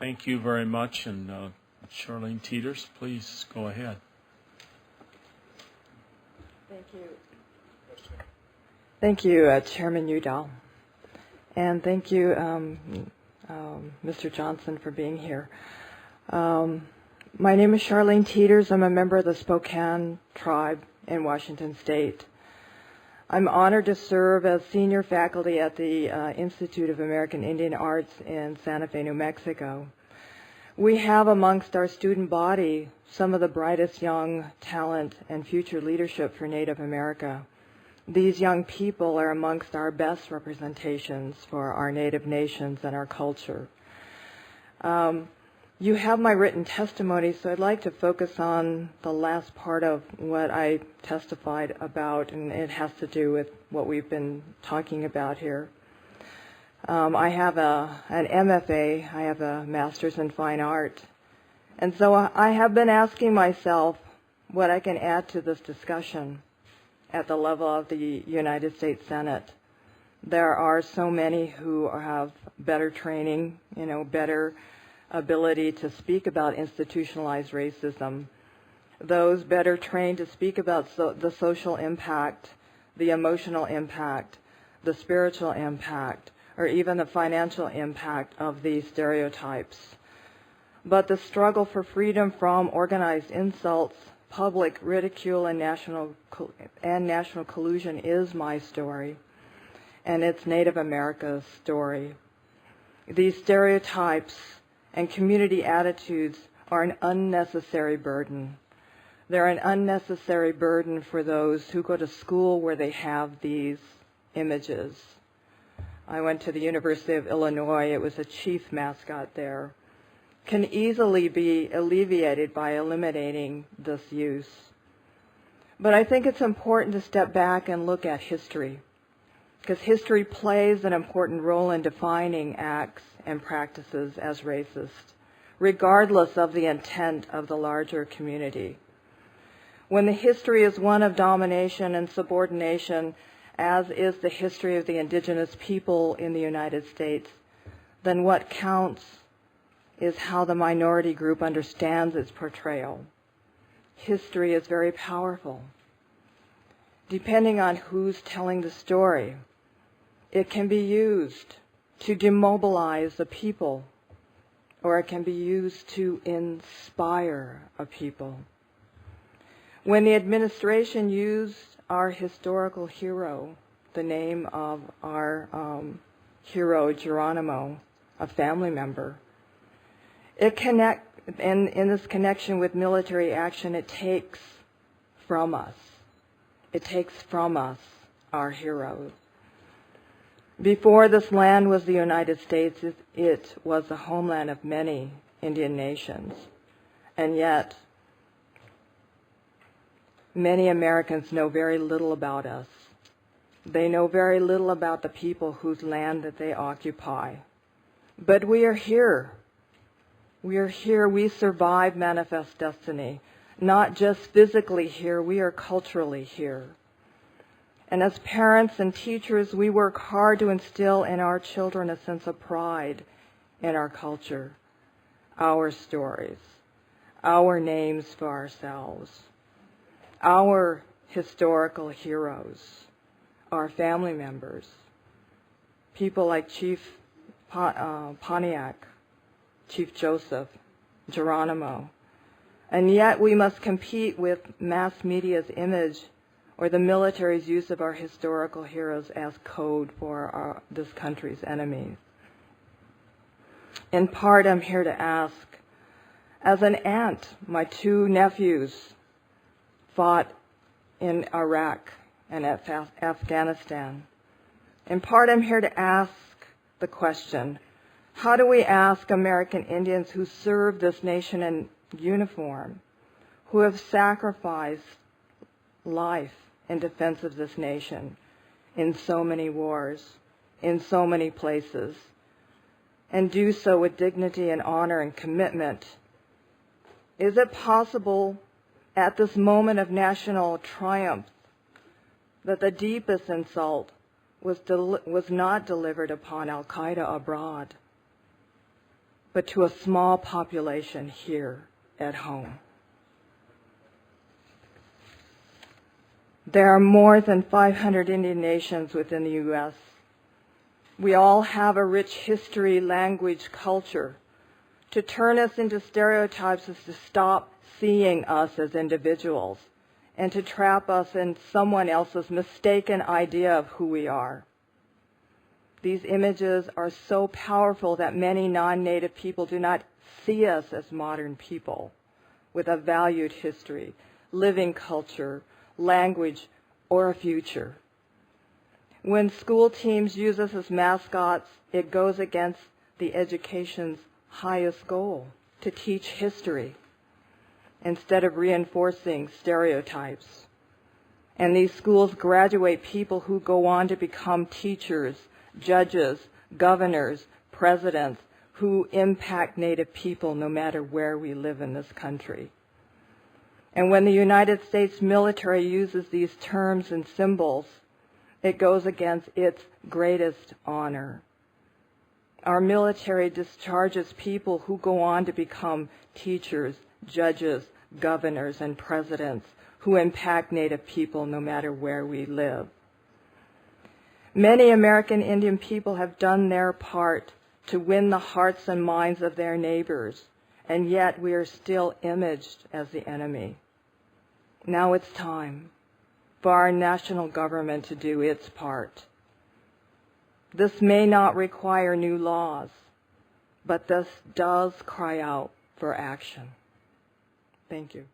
Thank you very much. And Charlene Teeters, please go ahead. Thank you. Thank you, Chairman Udall. And thank you, Mr. Johnson, for being here. My name is Charlene Teeters. I'm a member of the Spokane tribe in Washington State. I'm honored to serve as senior faculty at the Institute of American Indian Arts in Santa Fe, New Mexico. We have amongst our student body some of the brightest young talent and future leadership for Native America. These young people are amongst our best representations for our Native nations and our culture. You have my written testimony, so I'd like to focus on the last part of what I testified about, and it has to do with what we've been talking about here. I have an MFA, I have a Master's in Fine Art, and so I have been asking myself what I can add to this discussion at the level of the United States Senate. There are so many who have better training, better ability to speak about institutionalized racism, those better trained to speak about the social impact, the emotional impact, the spiritual impact, or even the financial impact of these stereotypes. But the struggle for freedom from organized insults, public ridicule, and national collusion is my story, and it's Native America's story. These stereotypes and community attitudes are an unnecessary burden. They're an unnecessary burden for those who go to school where they have these images. I went to the University of Illinois. It was a chief mascot there. Can easily be alleviated by eliminating this use. But I think it's important to step back and look at history, because history plays an important role in defining acts and practices as racist, regardless of the intent of the larger community. When the history is one of domination and subordination, as is the history of the indigenous people in the United States, then what counts is how the minority group understands its portrayal. History is very powerful. Depending on who's telling the story, it can be used to demobilize a people, or it can be used to inspire a people. When the administration used our historical hero, the name of our hero, Geronimo, a family member, in this connection with military action, it takes from us. It takes from us our heroes. Before this land was the United States, it was the homeland of many Indian nations. And yet, many Americans know very little about us. They know very little about the people whose land that they occupy. But we are here. We are here. We survive manifest destiny. Not just physically here, we are culturally here. And as parents and teachers, we work hard to instill in our children a sense of pride in our culture, our stories, our names for ourselves, our historical heroes, our family members, people like Chief Pontiac, Chief Joseph, Geronimo. And yet we must compete with mass media's image or the military's use of our historical heroes as code for this country's enemies. In part, I'm here to ask, as an aunt, my two nephews fought in Iraq and Afghanistan. In part, I'm here to ask the question, how do we ask American Indians who serve this nation in uniform, who have sacrificed life in defense of this nation in so many wars, in so many places, and do so with dignity and honor and commitment? Is it possible at this moment of national triumph that the deepest insult was not delivered upon Al-Qaeda abroad? but to a small population here at home. There are more than 500 Indian nations within the U.S. We all have a rich history, language, culture. To turn us into stereotypes is to stop seeing us as individuals and to trap us in someone else's mistaken idea of who we are. These images are so powerful that many non-native people do not see us as modern people with a valued history, living culture, language, or a future. When school teams use us as mascots, it goes against the education's highest goal, to teach history, instead of reinforcing stereotypes. And these schools graduate people who go on to become teachers, judges, governors, presidents, who impact Native people no matter where we live in this country. And when the United States military uses these terms and symbols, it goes against its greatest honor. Our military discharges people who go on to become teachers, judges, governors, and presidents who impact Native people no matter where we live. Many American Indian people have done their part to win the hearts and minds of their neighbors, and yet we are still imaged as the enemy. Now it's time for our national government to do its part. This may not require new laws, but this does cry out for action. Thank you.